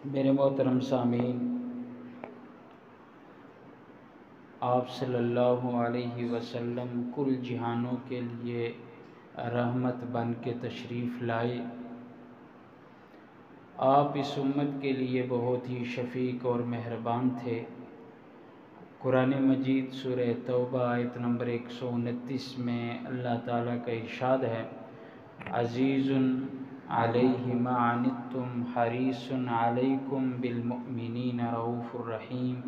میرے محترم سامعین، آپ صلی اللہ علیہ وسلم کل جہانوں کے لیے رحمت بن کے تشریف لائے۔ آپ اس امت کے لیے بہت ہی شفیق اور مہربان تھے۔ قرآن مجید سورہ توبہ آیت نمبر 129 میں اللہ تعالیٰ کا ارشاد ہے، عزیز علیہ ما عنتم حریص علیکم بالمؤمنین رؤوف الرحیم،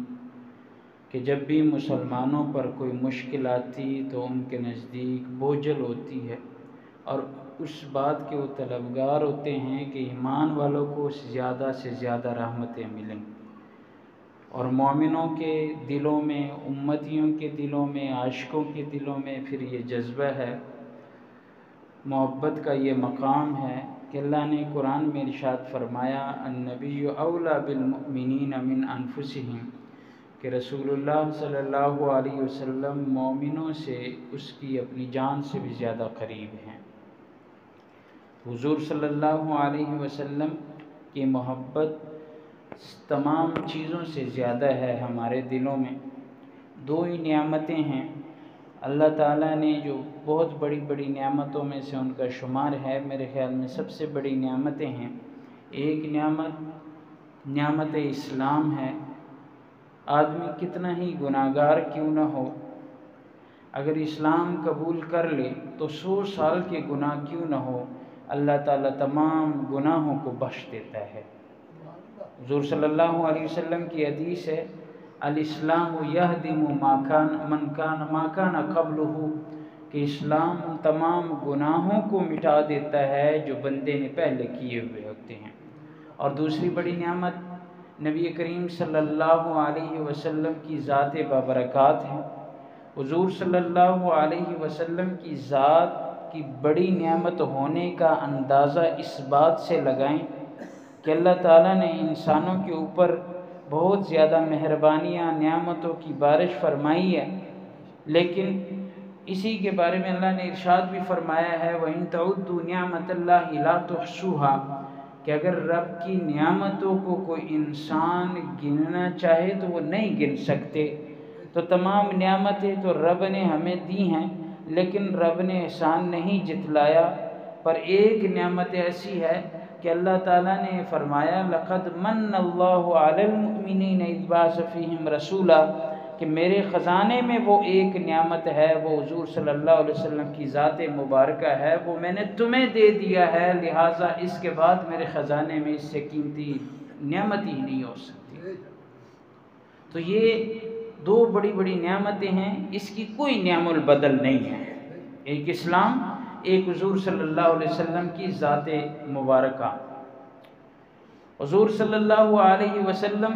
کہ جب بھی مسلمانوں پر کوئی مشکل آتی تو ان کے نزدیک بوجھل ہوتی ہے اور اس بات کے وہ طلبگار ہوتے ہیں کہ ایمان والوں کو زیادہ سے زیادہ رحمتیں ملیں، اور مومنوں کے دلوں میں، امتیوں کے دلوں میں، عاشقوں کے دلوں میں پھر یہ جذبہ ہے، محبت کا یہ مقام ہے کہ اللہ نے قرآن میں ارشاد فرمایا، النبی اولیٰ بالمؤمنین من انفسہم، کہ رسول اللہ صلی اللہ علیہ وسلم مومنوں سے اس کی اپنی جان سے بھی زیادہ قریب ہیں۔ حضور صلی اللہ علیہ وسلم کی محبت تمام چیزوں سے زیادہ ہے ہمارے دلوں میں۔ دو ہی نعمتیں ہیں اللہ تعالیٰ نے جو بہت بڑی بڑی نعمتوں میں سے ان کا شمار ہے، میرے خیال میں سب سے بڑی نعمتیں ہیں۔ ایک نعمت اسلام ہے۔ آدمی کتنا ہی گناہگار کیوں نہ ہو، اگر اسلام قبول کر لے تو 100 سال کے گناہ کیوں نہ ہو، اللہ تعالیٰ تمام گناہوں کو بخش دیتا ہے۔ حضور صلی اللہ علیہ وسلم کی حدیث ہے، الاسلام یہدم ما کان قبلہ، کہ اسلام ان تمام گناہوں کو مٹا دیتا ہے جو بندے نے پہلے کیے ہوئے ہوتے ہیں۔ اور دوسری بڑی نعمت نبی کریم صلی اللہ علیہ وسلم کی ذات بابرکات ہے۔ حضور صلی اللہ علیہ وسلم کی ذات کی بڑی نعمت ہونے کا اندازہ اس بات سے لگائیں کہ اللہ تعالیٰ نے انسانوں کے اوپر بہت زیادہ مہربانیاں، نعمتوں کی بارش فرمائی ہے، لیکن اسی کے بارے میں اللہ نے ارشاد بھی فرمایا ہے، وَإِن تَعُدُّوا نِعْمَةَ اللَّهِ لَا تُحْصُوهَا، کہ اگر رب کی نعمتوں کو کوئی انسان گننا چاہے تو وہ نہیں گن سکتے۔ تو تمام نعمتیں تو رب نے ہمیں دی ہیں، لیکن رب نے احسان نہیں جتلایا۔ پر ایک نعمت ایسی ہے کہ اللہ تعالیٰ نے فرمایا، لَقَدْ مَنَّ اللَّهُ عَلَى الْمُؤْمِنِينَ إِذْ بَعَثَ فِيهِمْ رَسُولًا، کہ میرے خزانے میں وہ ایک نعمت ہے، وہ حضور صلی اللہ علیہ وسلم کی ذات مبارکہ ہے، وہ میں نے تمہیں دے دیا ہے، لہٰذا اس کے بعد میرے خزانے میں اس سے قیمتی نعمت ہی نہیں ہو سکتی۔ تو یہ دو بڑی بڑی نعمتیں ہیں، اس کی کوئی نعم البدل نہیں ہے، ایک اسلام، ایک حضور صلی اللہ علیہ وسلم کی ذات مبارکہ۔ حضور صلی اللہ علیہ وسلم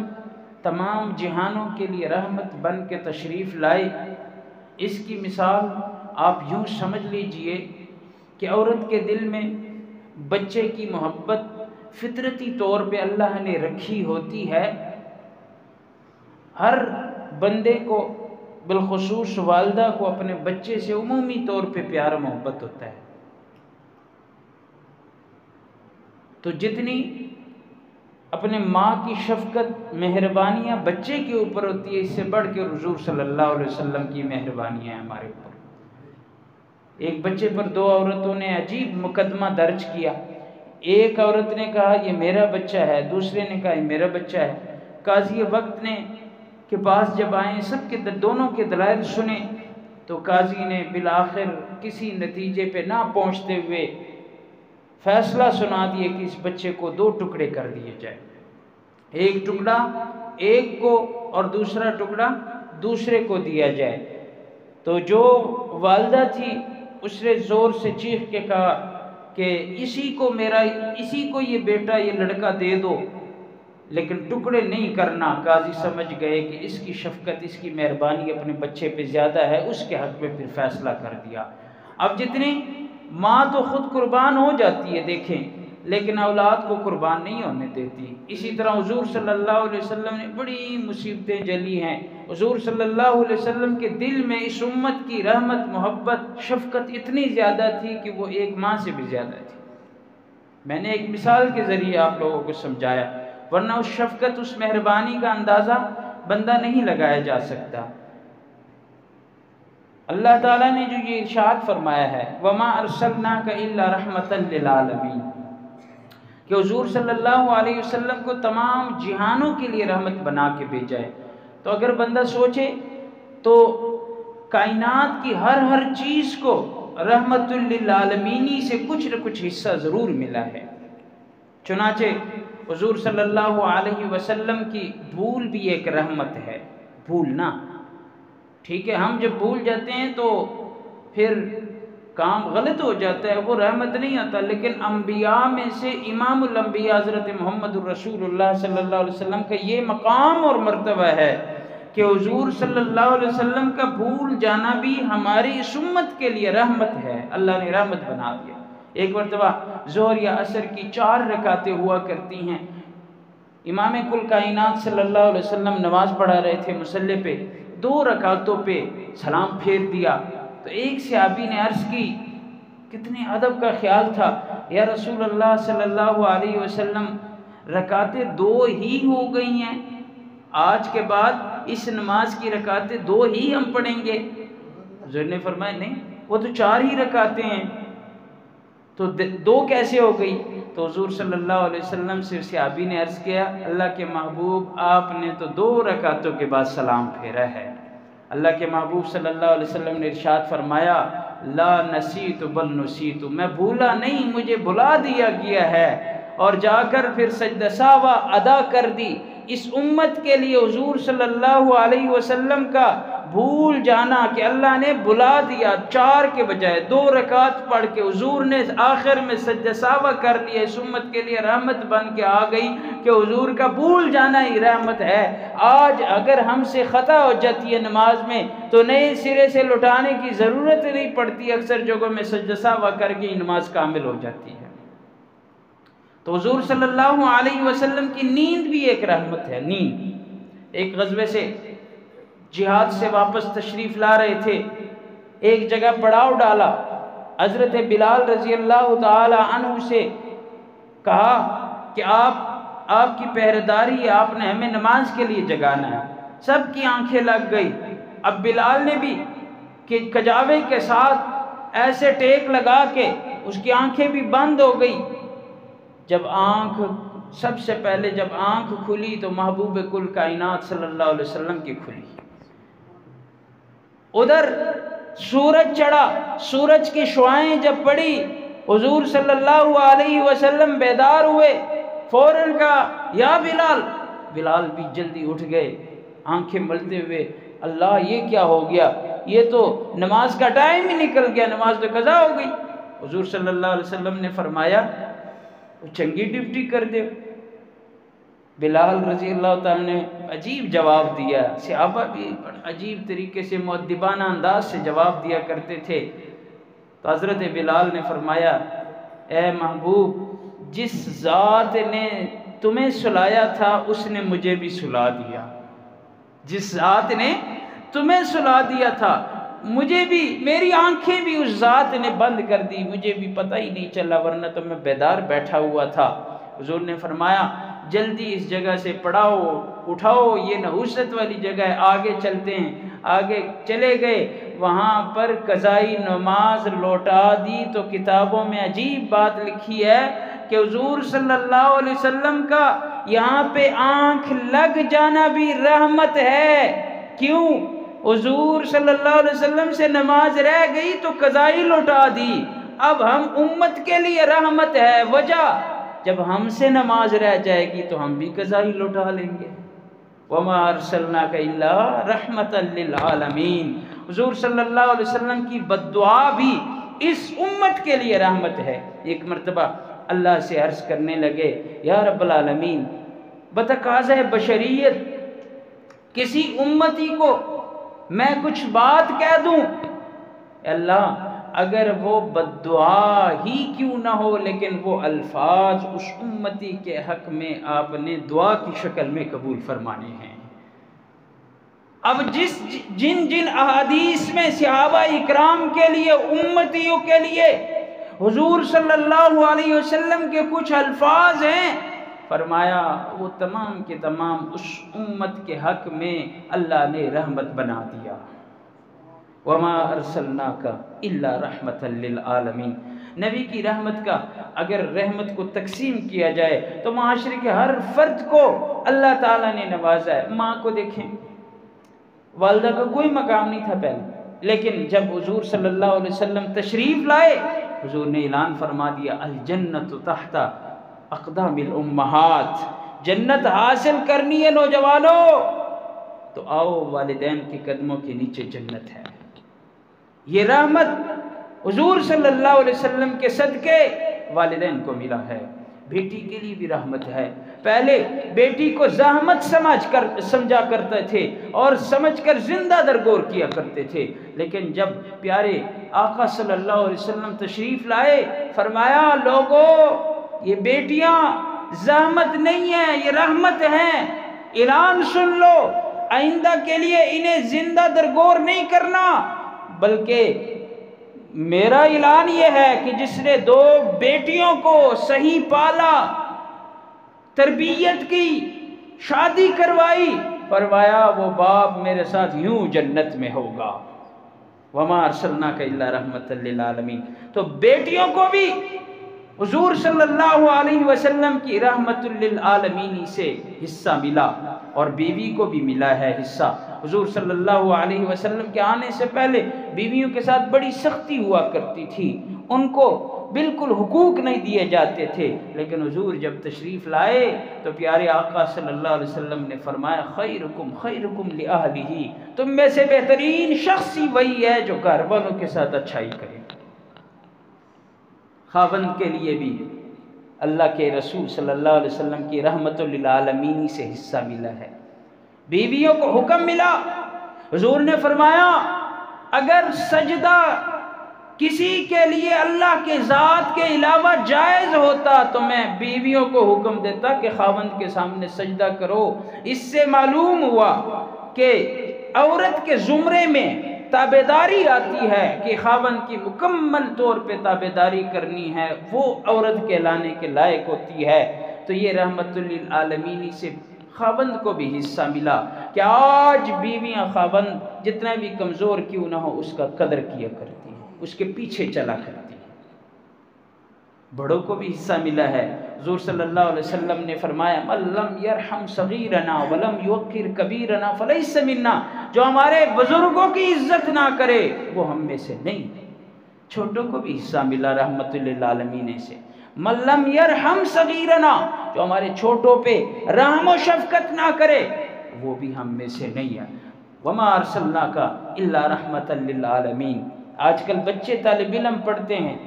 تمام جہانوں کے لیے رحمت بن کے تشریف لائے۔ اس کی مثال آپ یوں سمجھ لیجئے کہ عورت کے دل میں بچے کی محبت فطرتی طور پہ اللہ نے رکھی ہوتی ہے۔ ہر بندے کو، بالخصوص والدہ کو، اپنے بچے سے عمومی طور پہ پیار و محبت ہوتا ہے۔ تو جتنی اپنے ماں کی شفقت، مہربانیاں بچے کے اوپر ہوتی ہے، اس سے بڑھ کے حضور صلی اللہ علیہ وسلم کی مہربانیاں ہیں ہمارے اوپر۔ ایک بچے پر دو عورتوں نے عجیب مقدمہ درج کیا۔ ایک عورت نے کہا یہ میرا بچہ ہے، دوسرے نے کہا یہ میرا بچہ ہے۔ قاضی وقت نے کے پاس جب آئیں، سب کے دونوں کے دلائل سنے، تو قاضی نے بالآخر کسی نتیجے پہ نہ پہنچتے ہوئے فیصلہ سنا دیے کہ اس بچے کو 2 ٹکڑے کر دیے جائے، ایک ٹکڑا ایک کو اور دوسرا ٹکڑا دوسرے کو دیا جائے۔ تو جو والدہ تھی اس نے زور سے چیخ کے کہا کہ اسی کو یہ بیٹا، یہ لڑکا دے دو، لیکن ٹکڑے نہیں کرنا۔ قاضی سمجھ گئے کہ اس کی شفقت، اس کی مہربانی اپنے بچے پہ زیادہ ہے، اس کے حق میں پھر فیصلہ کر دیا۔ اب جتنی ماں تو خود قربان ہو جاتی ہے دیکھیں، لیکن اولاد کو قربان نہیں ہونے دیتی۔ اسی طرح حضور صلی اللہ علیہ وسلم نے بڑی مصیبتیں جلی ہیں۔ حضور صلی اللہ علیہ وسلم کے دل میں اس امت کی رحمت، محبت، شفقت اتنی زیادہ تھی کہ وہ ایک ماں سے بھی زیادہ تھی۔ میں نے ایک مثال کے ذریعے آپ لوگوں کو سمجھایا۔ ورنہ اس شفقت، اس مہربانی کا اندازہ بندہ نہیں لگایا جا سکتا۔ اللہ تعالیٰ نے جو یہ ارشاد فرمایا ہے وَمَا أَرْسَلْنَاكَ إِلَّا رَحْمَةً لِّلْعَالَمِينَ، کہ حضور صلی اللہ علیہ وسلم کو تمام جہانوں کے لیے رحمت بنا کے بھیجا ہے۔ تو اگر بندہ سوچے تو کائنات کی ہر چیز کو رحمت للعالمینی سے کچھ نہ کچھ حصہ ضرور ملا ہے۔ چنانچہ حضور صلی اللہ علیہ وسلم کی بھول بھی ایک رحمت ہے۔ بھولنا ٹھیک ہے، ہم جب بھول جاتے ہیں تو پھر کام غلط ہو جاتا ہے، وہ رحمت نہیں آتا۔ لیکن انبیاء میں سے امام الانبیاء حضرت محمد الرسول اللہ صلی اللہ علیہ وسلم کا یہ مقام اور مرتبہ ہے کہ حضور صلی اللہ علیہ وسلم کا بھول جانا بھی ہماری اس امت کے لیے رحمت ہے، اللہ نے رحمت بنا دیا۔ ایک مرتبہ ظہر یا عصر کی 4 رکعتیں ہوا کرتی ہیں، امام کل کائنات صلی اللہ علیہ وسلم نماز پڑھا رہے تھے مصلی پہ، 2 رکعتوں پہ سلام پھیر دیا تو ایک صحابی نے عرض کی، کتنے ادب کا خیال تھا، یا رسول اللہ صلی اللہ علیہ وسلم رکعتیں 2 ہی ہو گئی ہیں، آج کے بعد اس نماز کی رکعتیں 2 ہی ہم پڑھیں گے؟ حضور نے فرمایا نہیں، وہ تو 4 ہی رکعتیں ہیں، تو 2 کیسے ہو گئی؟ تو حضور صلی اللہ علیہ وسلم سے صحابی نے عرض کیا، اللہ کے محبوب آپ نے تو 2 رکعتوں کے بعد سلام پھیرا ہے۔ اللہ کے محبوب صلی اللہ علیہ وسلم نے ارشاد فرمایا، لا نسیت بل نسیت، میں بھولا نہیں، مجھے بھلا دیا گیا ہے، اور جا کر پھر سجدہ سہوا ادا کر دی۔ اس امت کے لیے حضور صلی اللہ علیہ وسلم کا بھول جانا کہ اللہ نے بھلا دیا، 4 کے بجائے 2 رکعت پڑھ کے حضور نے آخر میں سجدہ سہوا کر لیا، اس امت کے لیے رحمت بن کے آ گئی کہ حضور کا بھول جانا ہی رحمت ہے۔ آج اگر ہم سے خطا ہو جاتی ہے نماز میں تو نئے سرے سے لٹانے کی ضرورت نہیں پڑتی، اکثر جگہوں میں سجدہ سہوا کر کے نماز کامل ہو جاتی ہے۔ تو حضور صلی اللہ علیہ وسلم کی نیند بھی ایک رحمت ہے۔ نیند، ایک غزوے سے جہاد سے واپس تشریف لا رہے تھے، ایک جگہ پڑاؤ ڈالا، حضرت بلال رضی اللہ تعالی عنہ سے کہا کہ آپ کی پہرےداری ہے، آپ نے ہمیں نماز کے لیے جگانا ہے۔ سب کی آنکھیں لگ گئی، اب بلال نے بھی کہ کجاوے کے ساتھ ایسے ٹیک لگا کے اس کی آنکھیں بھی بند ہو گئی۔ سب سے پہلے جب آنکھ کھلی تو محبوب کل کائنات صلی اللہ علیہ وسلم کی کھلی۔ ادھر سورج چڑھا، سورج کی شعائیں جب پڑی، حضور صلی اللہ علیہ وسلم بیدار ہوئے، فوراً کہا یا بلال۔ بلال بھی جلدی اٹھ گئے، آنکھیں ملتے ہوئے، اللہ یہ کیا ہو گیا، یہ تو نماز کا ٹائم ہی نکل گیا، نماز تو قضا ہو گئی۔ حضور صلی اللہ علیہ وسلم نے فرمایا چنگی ڈیوٹی کر دے۔ بلال رضی اللہ تعالیٰ نے عجیب جواب دیا، صحابہ بھی عجیب طریقے سے مؤدبانہ انداز سے جواب دیا کرتے تھے۔ تو حضرت بلال نے فرمایا، اے محبوب، جس ذات نے تمہیں سلایا تھا اس نے مجھے بھی سلا دیا، جس ذات نے تمہیں سلا دیا تھا مجھے بھی، میری آنکھیں بھی اس ذات نے بند کر دی، مجھے بھی پتہ ہی نہیں چلا، ورنہ تو میں بیدار بیٹھا ہوا تھا۔ حضور نے فرمایا جلدی اس جگہ سے پڑھاؤ، اٹھاؤ، یہ نحوست والی جگہ ہے، آگے چلتے ہیں۔ آگے چلے گئے، وہاں پر قضائی نماز لوٹا دی تو کتابوں میں عجیب بات لکھی ہے کہ حضور صلی اللہ علیہ وسلم کا یہاں پہ آنکھ لگ جانا بھی رحمت ہے۔ کیوں؟ حضور صلی اللہ علیہ وسلم سے نماز رہ گئی تو قضائی لوٹا دی، اب ہم امت کے لیے رحمت ہے۔ وجہ جب ہم سے نماز رہ جائے گی تو ہم بھی قضائی لوٹا لیں گے۔ وَمَا أَرْسَلْنَاكَ إِلَّا رَحْمَةً لِّلْعَالَمِينَ، حضور صلی اللہ علیہ وسلم کی بددعا بھی اس امت کے لیے رحمت ہے۔ ایک مرتبہ اللہ سے عرض کرنے لگے، یا رب العالمین، بتقاضۂ بشریت کسی امتی کو میں کچھ بات کہہ دوں، اللہ اگر وہ بددعا ہی کیوں نہ ہو لیکن وہ الفاظ اس امتی کے حق میں آپ نے دعا کی شکل میں قبول فرمانے ہیں۔ اب جن احادیث میں صحابہ اکرام کے لیے، امتیوں کے لیے حضور صلی اللہ علیہ وسلم کے کچھ الفاظ ہیں فرمایا وہ تمام کے تمام اس امت کے حق میں اللہ نے رحمت بنا دیا۔ وما ارسلناک الا رحمۃ للعالمین، نبی کی رحمت کا اگر رحمت کو تقسیم کیا جائے تو معاشرے کے ہر فرد کو اللہ تعالیٰ نے نوازا ہے۔ ماں کو دیکھیں، والدہ کا کوئی مقام نہیں تھا پہلے، لیکن جب حضور صلی اللہ علیہ وسلم تشریف لائے، حضور نے اعلان فرما دیا الجنت تحت اقدام الامہات، جنت حاصل کرنی ہے نوجوانوں تو آؤ والدین کے قدموں کے نیچے جنت ہے۔ یہ رحمت حضور صلی اللہ علیہ وسلم کے صدقے والدین کو ملا ہے۔ بیٹی کے لیے بھی رحمت ہے۔ پہلے بیٹی کو زحمت سمجھا کرتے تھے اور سمجھ کر زندہ درگور کیا کرتے تھے، لیکن جب پیارے آقا صلی اللہ علیہ وسلم تشریف لائے، فرمایا لوگو یہ بیٹیاں زحمت نہیں ہیں، یہ رحمت ہیں، اعلان سن لو، آئندہ کے لیے انہیں زندہ درگور نہیں کرنا، بلکہ میرا اعلان یہ ہے کہ جس نے 2 بیٹیوں کو صحیح پالا، تربیت کی، شادی کروائی، فرمایا وہ باپ میرے ساتھ یوں جنت میں ہوگا۔ وما ارسلناک الا رحمۃ للعالمین، تو بیٹیوں کو بھی حضور صلی اللہ علیہ وسلم کی رحمت للعالمین سے حصہ ملا، اور بیوی کو بھی ملا ہے حصہ۔ حضور صلی اللہ علیہ وسلم کے آنے سے پہلے بیویوں کے ساتھ بڑی سختی ہوا کرتی تھی، ان کو بالکل حقوق نہیں دیے جاتے تھے، لیکن حضور جب تشریف لائے تو پیارے آقا صلی اللہ علیہ وسلم نے فرمایا خیرکم خیرکم لأہلہ، تم میں سے بہترین شخص ہی وہی ہے جو گھر والوں کے ساتھ اچھائی کرے۔ خاوند کے لیے بھی اللہ کے رسول صلی اللہ علیہ وسلم کی رحمت للعالمین سے حصہ ملا ہے۔ بیویوں کو حکم ملا، حضور نے فرمایا اگر سجدہ کسی کے لیے اللہ کے ذات کے علاوہ جائز ہوتا تو میں بیویوں کو حکم دیتا کہ خاوند کے سامنے سجدہ کرو۔ اس سے معلوم ہوا کہ عورت کے زمرے میں تابعداری آتی ہے کہ خاوند کی مکمل طور پہ تابعداری کرنی ہے، وہ عورت کہلانے کے لائق ہوتی ہے۔ تو یہ رحمت للعالمین سے خاوند کو بھی حصہ ملا کہ آج بیویاں خاوند جتنا بھی کمزور کیوں نہ ہو اس کا قدر کیا کرتی ہیں، اس کے پیچھے چلا کرتی ہیں۔ بڑوں کو بھی حصہ ملا ہے۔ حضور صلی اللہ علیہ وسلم نے فرمایا من لم یرحم صغیرنا ولم یوقر کبیرنا فلیس منا، جو ہمارے بزرگوں کی عزت نہ کرے وہ ہم میں سے نہیں۔ چھوٹوں کو بھی حصہ ملا رحمت للعالمین سے۔ من لم یرحم صغیرنا، جو ہمارے چھوٹوں پہ رحم و شفقت نہ کرے وہ بھی ہم میں سے نہیں ہے۔ وما ارسلناک الا رحمۃ للعالمین۔ آج کل بچے طالب علم پڑھتے ہیں،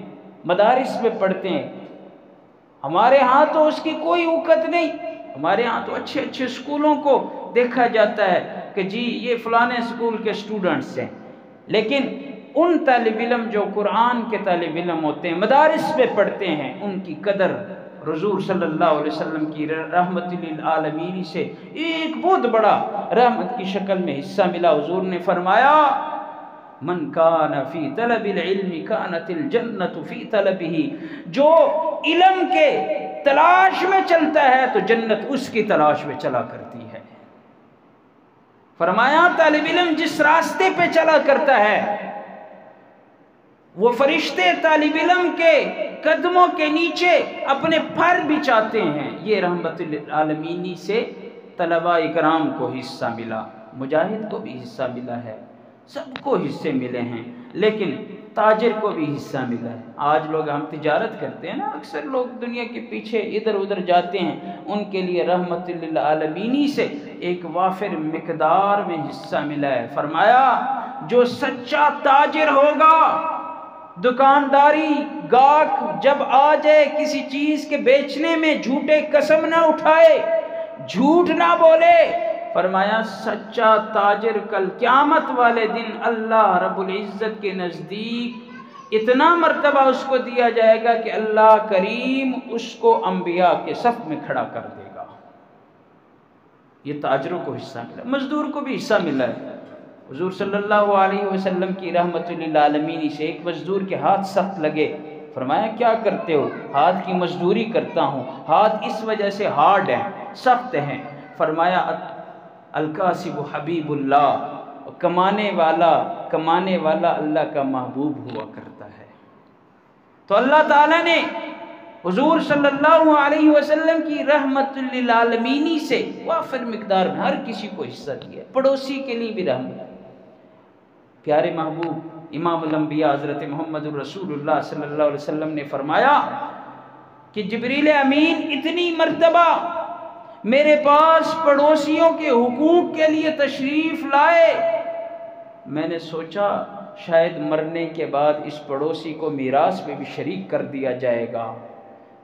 مدارس میں پڑھتے ہیں، ہمارے ہاں تو اس کی کوئی اوقت نہیں۔ ہمارے ہاں تو اچھے اچھے اسکولوں کو دیکھا جاتا ہے کہ جی یہ فلانے اسکول کے اسٹوڈنٹس ہیں، لیکن ان طالب علم جو قرآن کے طالب علم ہوتے ہیں، مدارس میں پڑھتے ہیں، ان کی قدر حضور صلی اللہ علیہ وسلم کی رحمت للعالمین سے ایک بہت بڑا رحمت کی شکل میں حصہ ملا۔ حضور نے فرمایا من کان فی طلب العلم کانت الجنت فی طلبہ، جو علم کے تلاش میں چلتا ہے تو جنت اس کی تلاش میں چلا کرتی ہے۔ فرمایا طالب علم جس راستے پہ چلا کرتا ہے وہ فرشتے طالب علم کے قدموں کے نیچے اپنے پر بچھاتے ہیں۔ یہ رحمت للعالمین سے طلباء اکرام کو حصہ ملا، مجاہد کو بھی حصہ ملا ہے، سب کو حصے ملے ہیں، لیکن تاجر کو بھی حصہ ملا ہے۔ آج لوگ ہم تجارت کرتے ہیں نا، اکثر لوگ دنیا کے پیچھے ادھر ادھر جاتے ہیں، ان کے لیے رحمت للعالمین سے ایک وافر مقدار میں حصہ ملا ہے۔ فرمایا جو سچا تاجر ہوگا، دکانداری گاہک جب آ جائے کسی چیز کے بیچنے میں جھوٹے قسم نہ اٹھائے، جھوٹ نہ بولے، فرمایا سچا تاجر کل قیامت والے دن اللہ رب العزت کے نزدیک اتنا مرتبہ اس کو دیا جائے گا کہ اللہ کریم اس کو انبیاء کے صف میں کھڑا کر دے گا۔ یہ تاجروں کو حصہ ملا، مزدور کو بھی حصہ ملا ہے۔ حضور صلی اللہ علیہ وسلم کی رحمت للعالمین سے ایک مزدور کے ہاتھ سخت لگے، فرمایا کیا کرتے ہو؟ ہاتھ کی مزدوری کرتا ہوں، ہاتھ اس وجہ سے ہارڈ ہیں، سخت ہیں۔ فرمایا الکاسب حبیب اللہ، کمانے والا اللہ کا محبوب ہوا کرتا ہے۔ تو اللہ تعالیٰ نے حضور صلی اللہ علیہ وسلم کی رحمت للعالمینی سے وافر مقدار میں ہر کسی کو حصہ دیا، پڑوسی کے لیے بھی رحمت۔ پیارے محبوب امام الانبیاء حضرت محمد الرسول اللہ صلی اللہ علیہ وسلم نے فرمایا کہ جبریل امین اتنی مرتبہ میرے پاس پڑوسیوں کے حقوق کے لیے تشریف لائے، میں نے سوچا شاید مرنے کے بعد اس پڑوسی کو میراث میں بھی شریک کر دیا جائے گا۔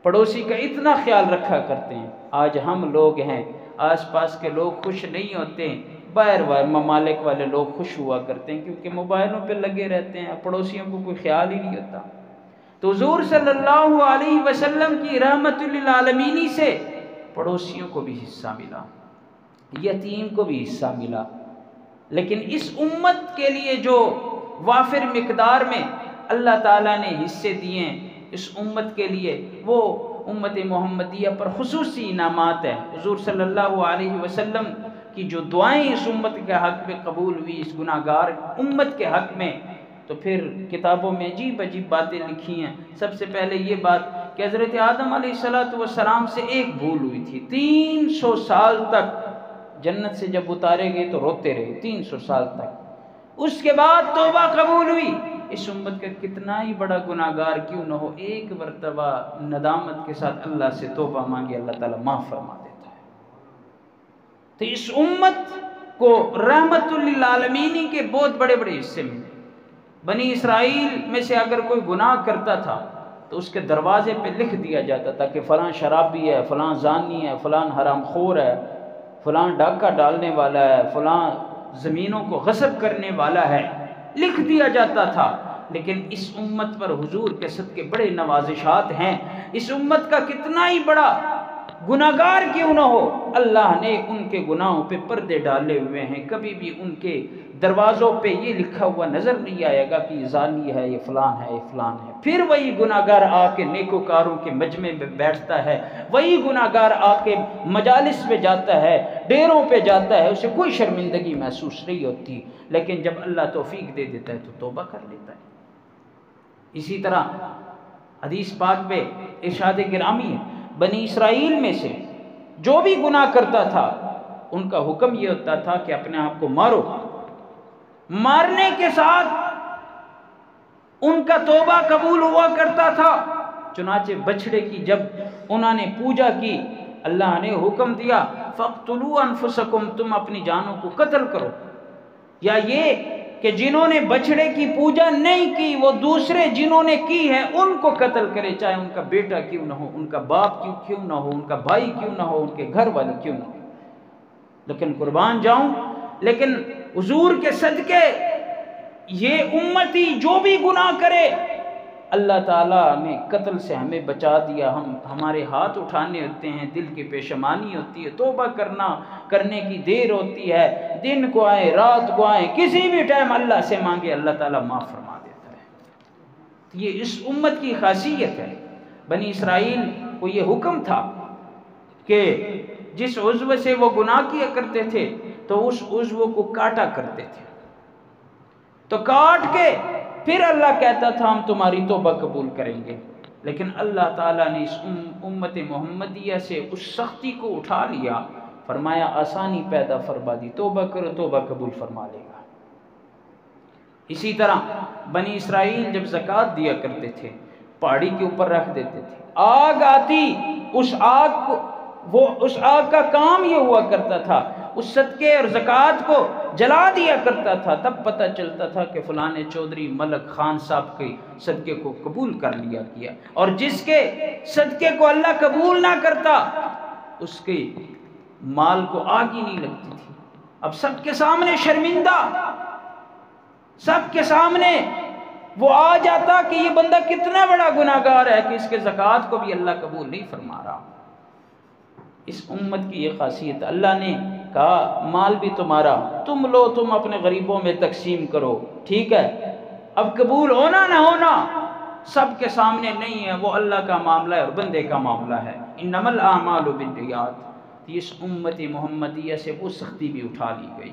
پڑوسی کا اتنا خیال رکھا کرتے ہیں۔ آج ہم لوگ ہیں، آس پاس کے لوگ خوش نہیں ہوتے، باہر ممالک والے لوگ خوش ہوا کرتے ہیں کیونکہ موبائلوں پہ لگے رہتے ہیں، پڑوسیوں کو کوئی خیال ہی نہیں ہوتا۔ تو حضور صلی اللہ علیہ وسلم کی رحمت للعالمینی سے پڑوسیوں کو بھی حصہ ملا، یتیم کو بھی حصہ ملا۔ لیکن اس امت کے لیے جو وافر مقدار میں اللہ تعالیٰ نے حصے دیے ہیں اس امت کے لیے، وہ امت محمدیہ پر خصوصی انعامات ہیں۔ حضور صلی اللہ علیہ وسلم کی جو دعائیں اس امت کے حق میں قبول ہوئی، اس گناہ گار امت کے حق میں، تو پھر کتابوں میں عجیب عجیب باتیں لکھی ہیں۔ سب سے پہلے یہ بات کہ حضرت آدم علیہ السلام سے ایک بھول ہوئی تھی، 300 سال تک جنت سے جب اتارے گئے تو روتے رہے 300 سال تک۔ اس کے بعد توبہ قبول ہوئی۔ اس امت کا کتنا ہی بڑا گناہ گار کیوں نہ ہو، ایک مرتبہ ندامت کے ساتھ اللہ سے توبہ مانگے، اللہ تعالیٰ معاف فرما دیتا ہے۔ تو اس امت کو رحمت للعالمین کے بہت بڑے بڑے حصے ملے۔ بنی اسرائیل میں سے اگر کوئی گناہ کرتا تھا تو اس کے دروازے پہ لکھ دیا جاتا تھا کہ فلاں شرابی ہے، فلاں زانی ہے، فلاں حرام خور ہے، فلاں ڈاکہ ڈالنے والا ہے، فلاں زمینوں کو غصب کرنے والا ہے، لکھ دیا جاتا تھا۔ لیکن اس امت پر حضور کے صدقے بڑے نوازشات ہیں۔ اس امت کا کتنا ہی بڑا گناہگار کیوں نہ ہو، اللہ نے ان کے گناہوں پہ پردے ڈالے ہوئے ہیں۔ کبھی بھی ان کے دروازوں پہ یہ لکھا ہوا نظر نہیں آئے گا کہ یہ زانی ہے، یہ فلان ہے، یہ فلان ہے۔ پھر وہی گناہگار آ کے نیکوکاروں کے مجمع میں بیٹھتا ہے، وہی گناہگار آ کے مجالس میں جاتا ہے، ڈیروں پہ جاتا ہے، اسے کوئی شرمندگی محسوس نہیں ہوتی۔ لیکن جب اللہ توفیق دے دیتا ہے تو توبہ کر لیتا ہے۔ اسی طرح حدیث پاک میں ارشاد گرامی ہے، بنی اسرائیل میں سے جو بھی گناہ کرتا تھا ان کا حکم یہ ہوتا تھا کہ اپنے آپ کو مارو، مارنے کے ساتھ ان کا توبہ قبول ہوا کرتا تھا۔ چنانچہ بچڑے کی جب انہوں نے پوجا کی، اللہ نے حکم دیا فَاقْتُلُوا أَنفُسَكُمْ، تم اپنی جانوں کو قتل کرو۔ یا یہ کہ جنہوں نے بچڑے کی پوجا نہیں کی وہ دوسرے جنہوں نے کی ہے ان کو قتل کرے، چاہے ان کا بیٹا کیوں نہ ہو، ان کا باپ کیوں نہ ہو، ان کا بھائی کیوں نہ ہو، ان کے گھر والے کیوں نہ ہو۔ لیکن قربان جاؤں، لیکن حضور کے صدقے یہ امتی جو بھی گناہ کرے اللہ تعالیٰ نے قتل سے ہمیں بچا دیا۔ ہمارے ہاتھ اٹھانے ہوتے ہیں، دل کی پیشمانی ہوتی ہے، توبہ کرنے کی دیر ہوتی ہے، دن کو آئے رات کو آئے، کسی بھی ٹائم اللہ سے مانگے اللہ تعالیٰ معاف فرما دیتا ہے۔ یہ اس امت کی خاصیت ہے۔ بنی اسرائیل کو یہ حکم تھا کہ جس عضو سے وہ گناہ کیا کرتے تھے تو اس عضو کو کاٹا کرتے تھے، تو کاٹ کے پھر اللہ کہتا تھا ہم تمہاری توبہ قبول کریں گے۔ لیکن اللہ تعالیٰ نے اس امت محمدیہ سے اس سختی کو اٹھا لیا، فرمایا آسانی پیدا فرما دی، توبہ کرو توبہ قبول فرما لے گا۔ اسی طرح بنی اسرائیل جب زکوٰۃ دیا کرتے تھے پہاڑی کے اوپر رکھ دیتے تھے، آگ آتی، اس آگ کا کام یہ ہوا کرتا تھا اس صدقے اور زکوٰۃ کو جلا دیا کرتا تھا، تب پتہ چلتا تھا کہ فلاں چودھری ملک خان صاحب کے صدقے کو قبول کر لیا گیا، اور جس کے صدقے کو اللہ قبول نہ کرتا اس کے مال کو آگ ہی نہیں لگتی تھی۔ اب سب کے سامنے شرمندہ، سب کے سامنے وہ آ جاتا کہ یہ بندہ کتنا بڑا گناہ گار ہے کہ اس کے زکوٰۃ کو بھی اللہ قبول نہیں فرما رہا۔ اس امت کی یہ خاصیت، اللہ نے کہا مال بھی تمہارا، تم لو، تم اپنے غریبوں میں تقسیم کرو، ٹھیک ہے، اب قبول ہونا نہ ہونا سب کے سامنے نہیں ہے، وہ اللہ کا معاملہ ہے اور بندے کا معاملہ ہے۔ انما الاعمال بالنیات، اس امت محمدیہ سے وہ سختی بھی اٹھا لی گئی۔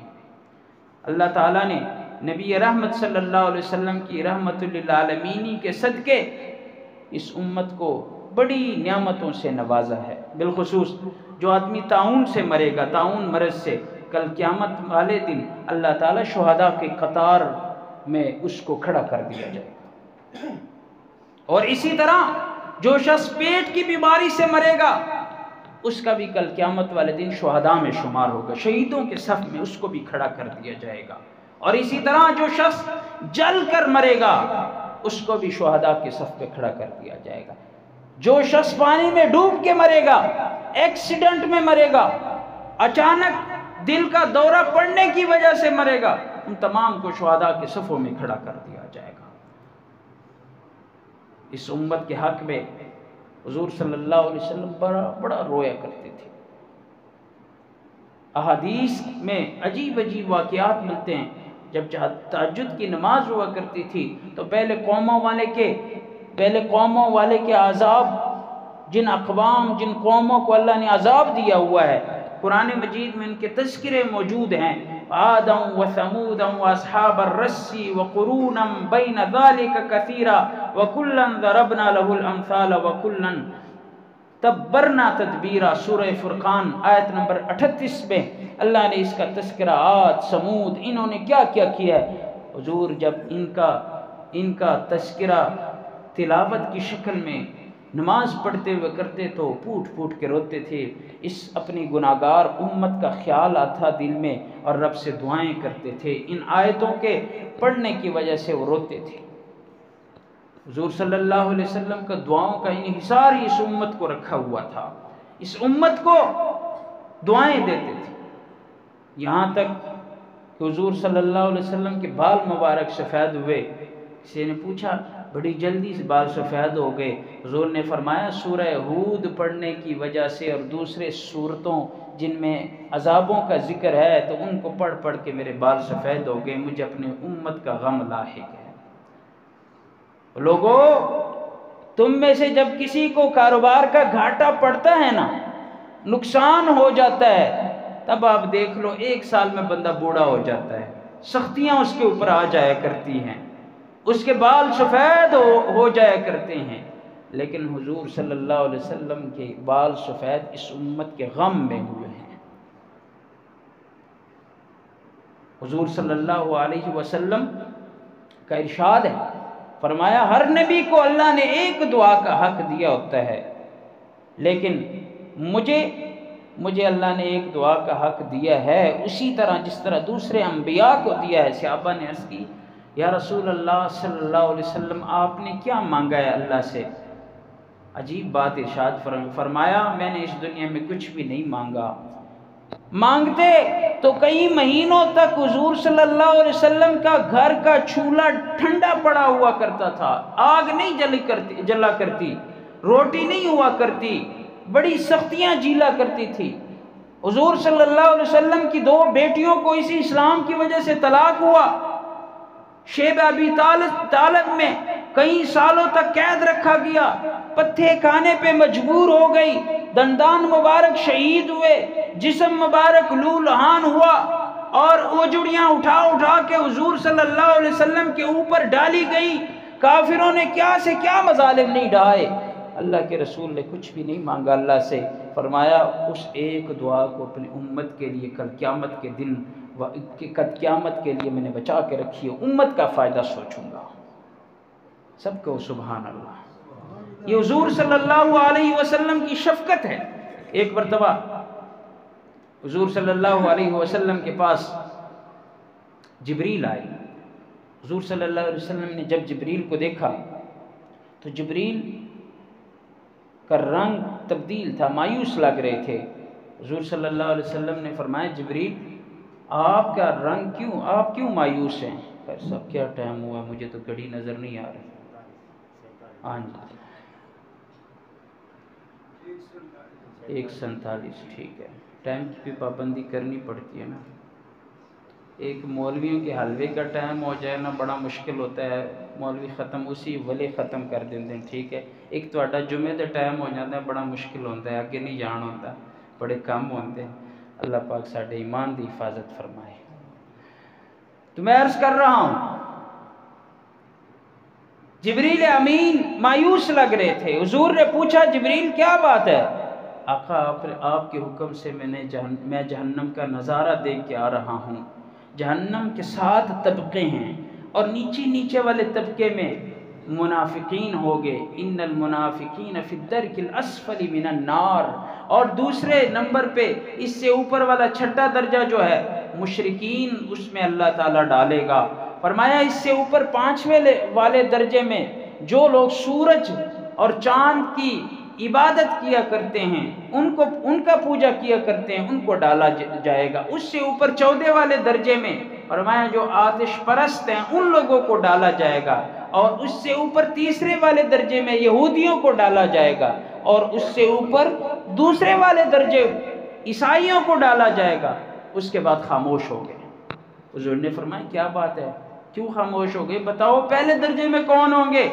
اللہ تعالیٰ نے نبی رحمت صلی اللہ علیہ وسلم کی رحمت للعالمین کے صدقے اس امت کو بڑی نعمتوں سے نوازا ہے۔ بالخصوص جو آدمی طاعون سے مرے گا، طاعون مرض سے، کل قیامت والے دن اللہ تعالیٰ شہداء کے قطار میں اس کو کھڑا کر دیا جائے گا۔ اور اسی طرح جو شخص پیٹ کی بیماری سے مرے گا اس کا بھی کل قیامت والے دن شہداء میں شمار ہوگا، شہیدوں کے صف میں اس کو بھی کھڑا کر دیا جائے گا۔ اور اسی طرح جو شخص جل کر مرے گا اس کو بھی شہداء کے صف پہ کھڑا کر دیا جائے گا۔ جو شخص پانی میں ڈوب کے مرے گا، ایکسیڈنٹ میں مرے گا، اچانک دل کا دورہ پڑنے کی وجہ سے مرے گا، ان تمام کو شہداء کے صفوں میں کھڑا کر دیا جائے گا۔ اس امت کے حق میں حضور صلی اللہ علیہ وسلم بڑا رویا کرتے تھے۔ احادیث میں عجیب عجیب واقعات ملتے ہیں۔ جب تہجد کی نماز ہوا کرتی تھی تو پہلے قوموں والے کے عذاب، جن اقوام جن قوموں کو اللہ نے عذاب دیا ہوا ہے، قرآن مجید میں ان کے تذکرے موجود ہیں۔ آدم و ثمود و اصحاب الرس وقرونا بین ذلک کثیرا وکلا ضربنا له الامثال وکلا تبرنا تدبیرا۔ سورہ فرقان آیت نمبر 38 میں اللہ نے اس کا تذکرہ، عاد، سمود، انہوں نے کیا کیا کیا ہے۔ حضور جب ان کا تذکرہ تلاوت کی شکل میں نماز پڑھتے ہوئے کرتے تو پھوٹ پھوٹ کے روتے تھے۔ اس اپنی گناہگار امت کا خیال آتا دل میں اور رب سے دعائیں کرتے تھے۔ ان آیتوں کے پڑھنے کی وجہ سے وہ روتے تھے۔ حضور صلی اللہ علیہ وسلم کا دعاؤں کا انحصار ہی اس امت کو رکھا ہوا تھا، اس امت کو دعائیں دیتے تھے۔ یہاں تک کہ حضور صلی اللہ علیہ وسلم کے بال مبارک سفید ہوئے۔ کسی نے پوچھا بڑی جلدی سے بال سفید ہو گئے؟ حضور نے فرمایا سورہ ہود پڑھنے کی وجہ سے اور دوسرے سورتوں جن میں عذابوں کا ذکر ہے تو ان کو پڑھ پڑھ کے میرے بال سفید ہو گئے، مجھے اپنے امت کا غم لاحق ہے۔ لوگوں، تم میں سے جب کسی کو کاروبار کا گھاٹا پڑتا ہے نا، نقصان ہو جاتا ہے، تب آپ دیکھ لو 1 سال میں بندہ بوڑھا ہو جاتا ہے، سختیاں اس کے اوپر آ جایا کرتی ہیں، اس کے بال سفید ہو جایا کرتے ہیں۔ لیکن حضور صلی اللہ علیہ وسلم کے بال سفید اس امت کے غم میں ہوئے ہیں۔ حضور صلی اللہ علیہ وسلم کا ارشاد ہے، فرمایا ہر نبی کو اللہ نے ایک دعا کا حق دیا ہوتا ہے، لیکن مجھے اللہ نے ایک دعا کا حق دیا ہے اسی طرح جس طرح دوسرے انبیاء کو دیا ہے۔ صحابہ نے عرض کی یا رسول اللہ صلی اللہ علیہ وسلم آپ نے کیا مانگا ہے اللہ سے؟ عجیب بات ارشاد فرمایا میں نے اس دنیا میں کچھ بھی نہیں مانگا۔ مانگتے تو کئی مہینوں تک حضور صلی اللہ علیہ وسلم کا گھر کا چولہا ٹھنڈا پڑا ہوا کرتا تھا، آگ نہیں جلا کرتی، روٹی نہیں ہوا کرتی، بڑی سختیاں جھیلا کرتی تھی۔ حضور صلی اللہ علیہ وسلم کی 2 بیٹیوں کو اسی اسلام کی وجہ سے طلاق ہوا۔ شیب ابی طالب میں کئی سالوں تک قید رکھا گیا، پتھے کھانے پہ مجبور ہو گئی، دندان مبارک شہید ہوئے، جسم مبارک لہولہان ہوا، اور اوجڑیاں اٹھا کے حضور صلی اللہ علیہ وسلم کے اوپر ڈالی گئی۔ کافروں نے کیا سے کیا مظالم نہیں ڈھائے، اللہ کے رسول نے کچھ بھی نہیں مانگا اللہ سے۔ فرمایا اس ایک دعا کو اپنی امت کے لیے کل قیامت کے دن قیامت کے لیے میں نے بچا کے رکھی ہے، امت کا فائدہ سوچوں گا۔ سب کو سبحان اللہ۔ یہ حضور صلی اللہ علیہ وسلم کی شفقت ہے۔ ایک مرتبہ حضور صلی اللہ علیہ وسلم کے پاس جبریل آئے۔ حضور صلی اللہ علیہ وسلم نے جب جبریل کو دیکھا تو جبریل کا رنگ تبدیل تھا، مایوس لگ رہے تھے۔ حضور صلی اللہ علیہ وسلم نے فرمایا جبریل آپ کا رنگ آپ کیوں مایوس ہیں؟ سب کیا ٹائم ہوا، مجھے تو گھڑی نظر نہیں آ رہی۔ ہاں جی 1:47 ٹھیک ہے، ٹائم کی بھی پابندی کرنی پڑتی ہے نا۔ ایک مولویوں کے حلوے کا ٹائم ہو جائے نا بڑا مشکل ہوتا ہے، مولوی ختم اسی ویلے ختم کر دیندے ہیں، ٹھیک ہے۔ ایک تہاڈا جمعے دے ٹائم ہو جاتا ہے، بڑا مشکل ہوتا ہے، اگے نہیں جان ہوتا، بڑے کم ہوتے ہیں۔ اللہ پاک ساڈے ایمان دی حفاظت فرمائے۔ تو میں عرض کر رہا ہوں، جبریل امین مایوس لگ رہے تھے۔ حضور نے پوچھا جبریل کیا بات ہے؟ آقا آپ کے حکم سے میں جہنم کا نظارہ دیکھ کے آ رہا ہوں۔ جہنم کے 7 طبقے ہیں اور نیچے والے طبقے میں منافقین ہوگے، ان المنافقین فی الدرک الاسفل من النار، اور دوسرے نمبر پہ اس سے اوپر والا چھٹا درجہ جو ہے مشرکین، اس میں اللہ تعالیٰ ڈالے گا۔ فرمایا اس سے اوپر 5ویں والے درجے میں جو لوگ سورج اور چاند کی عبادت کیا کرتے ہیں، ان کا پوجا کیا کرتے ہیں، ان کو ڈالا جائے گا۔ اس سے اوپر 14 والے درجے میں فرمایا جو آتش پرست ہیں ان لوگوں کو ڈالا جائے گا، اور اس سے اوپر 3 والے درجے میں یہودیوں کو ڈالا جائے گا، اور اس سے اوپر 2 والے درجے عیسائیوں کو ڈالا جائے گا۔ اس کے بعد خاموش ہو گئے۔ حضور نے فرمایا کیا بات ہے، کیوں خاموش ہو گئے؟ بتاؤ پہلے درجے میں کون ہوں گے؟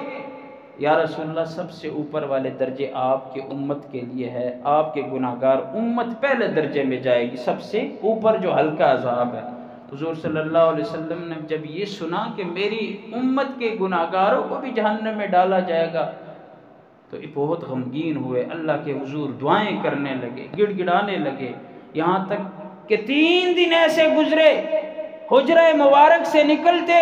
یا رسول اللہ سب سے اوپر والے درجے آپ کے امت کے لیے ہے، آپ کے گناہگار امت پہلے درجے میں جائے گی، سب سے اوپر جو ہلکا عذاب ہے۔ حضور صلی اللہ علیہ وسلم نے جب یہ سنا کہ میری امت کے گناہگاروں کو بھی جہنم میں ڈالا جائے گا تو بہت غمگین ہوئے، اللہ کے حضور دعائیں کرنے لگے، گڑ گڑانے لگے، یہاں تک کہ 3 دن ایسے گزرے حجرہ مبارک سے نکلتے،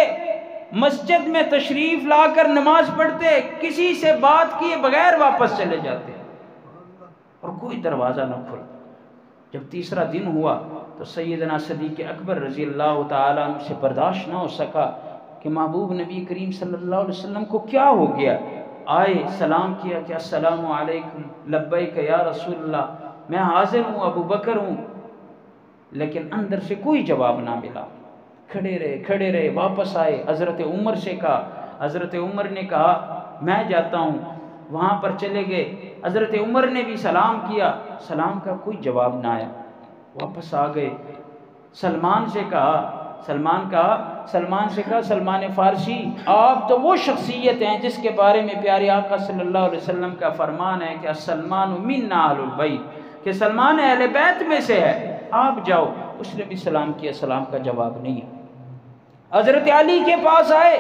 مسجد میں تشریف لا کر نماز پڑھتے، کسی سے بات کیے بغیر واپس چلے جاتے اور کوئی دروازہ نہ کھلا۔ جب تیسرا دن ہوا تو سیدنا صدیق اکبر رضی اللہ تعالیٰ عنہ سے برداشت نہ ہو سکا کہ محبوب نبی کریم صلی اللہ علیہ وسلم کو کیا ہو گیا۔ آئے، سلام کیا کہ السلام علیکم، لبیک یا رسول اللہ، میں حاضر ہوں، ابو بکر ہوں، لیکن اندر سے کوئی جواب نہ ملا۔ کھڑے رہے، واپس آئے، حضرت عمر سے کہا، حضرت عمر نے کہا میں جاتا ہوں، وہاں پر چلے گئے، حضرت عمر نے بھی سلام کیا، سلام کا کوئی جواب نہ آیا، واپس آ گئے۔ سلمان سے کہا، سلمان فارسی، آپ تو وہ شخصیت ہیں جس کے بارے میں پیارے آقا صلی اللہ علیہ وسلم کا فرمان ہے کہ سلمان منا اہل البیت، کہ سلمان اہل بیت میں سے ہے، آپ جاؤ۔ اس نے بھی سلام کیا، سلام کا جواب نہیں ہے۔ حضرت علی کے پاس آئے،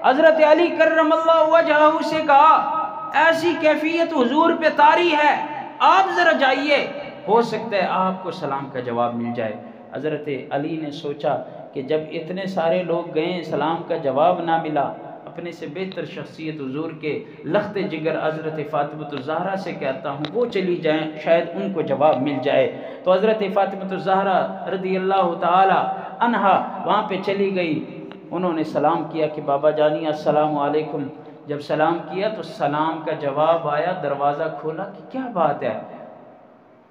حضرت علی کرم اللہ وجہہ سے کہا ایسی کیفیت حضور پہ طاری ہے، آپ ذرا جائیے، ہو سکتا ہے آپ کو سلام کا جواب مل جائے۔ حضرت علی نے سوچا کہ جب اتنے سارے لوگ گئے سلام کا جواب نہ ملا، اپنے سے بہتر شخصیت حضور کے لخت جگر حضرت فاطمہ الزہرا سے کہتا ہوں وہ چلی جائیں، شاید ان کو جواب مل جائے۔ تو حضرت فاطمہ الزہرا رضی اللہ تعالی عنہا وہاں پہ چلی گئی، انہوں نے سلام کیا کہ بابا جانی السلام علیکم۔ جب سلام کیا تو سلام کا جواب آیا، دروازہ کھولا کہ کیا بات ہے؟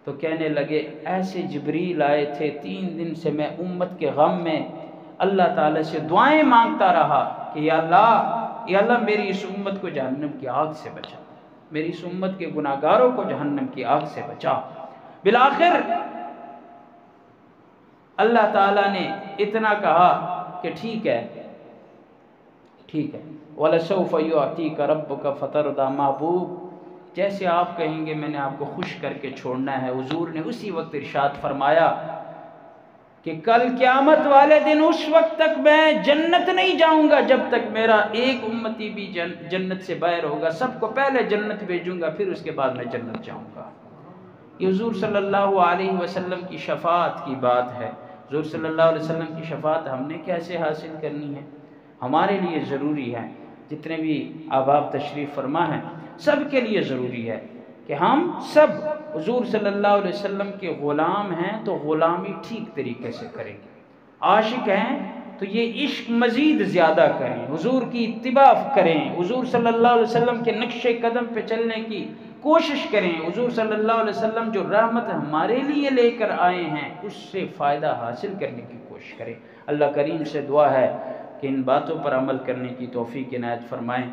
تو کہنے لگے ایسے جبریل آئے تھے، 3 دن سے میں امت کے غم میں اللہ تعالیٰ سے دعائیں مانگتا رہا کہ یا اللہ میری اس امت کو جہنم کی آگ سے بچا، میری اس امت کے گناہگاروں کو جہنم کی آگ سے بچا۔ بالآخر اللہ تعالیٰ نے اتنا کہا کہ ٹھیک ہے وَلَسَوْفَ يُعْطِيكَ رَبُّكَ فَتَرْضَىٰ، محبوب جیسے آپ کہیں گے میں نے آپ کو خوش کر کے چھوڑنا ہے۔ حضور نے اسی وقت ارشاد فرمایا کہ کل قیامت والے دن اس وقت تک میں جنت نہیں جاؤں گا جب تک میرا ایک امتی بھی جنت سے باہر ہوگا، سب کو پہلے جنت بھیجوں گا، پھر اس کے بعد میں جنت جاؤں گا۔ یہ حضور صلی اللہ علیہ وسلم کی شفاعت کی بات ہے۔ حضور صلی اللہ علیہ وسلم کی شفاعت ہم نے کیسے حاصل کرنی ہے؟ ہمارے لیے ضروری ہے، جتنے بھی احباب تشریف فرما ہیں سب کے لیے ضروری ہے کہ ہم سب حضور صلی اللہ علیہ وسلم کے غلام ہیں تو غلامی ٹھیک طریقے سے کریں گے، عاشق ہیں تو یہ عشق مزید زیادہ کریں، حضور کی اتباع کریں، حضور صلی اللہ علیہ وسلم کے نقش قدم پہ چلنے کی کوشش کریں، حضور صلی اللہ علیہ وسلم جو رحمت ہمارے لیے لے کر آئے ہیں اس سے فائدہ حاصل کرنے کی کوشش کریں۔ اللہ کریم سے دعا ہے کہ ان باتوں پر عمل کرنے کی توفیق عنایت فرمائیں۔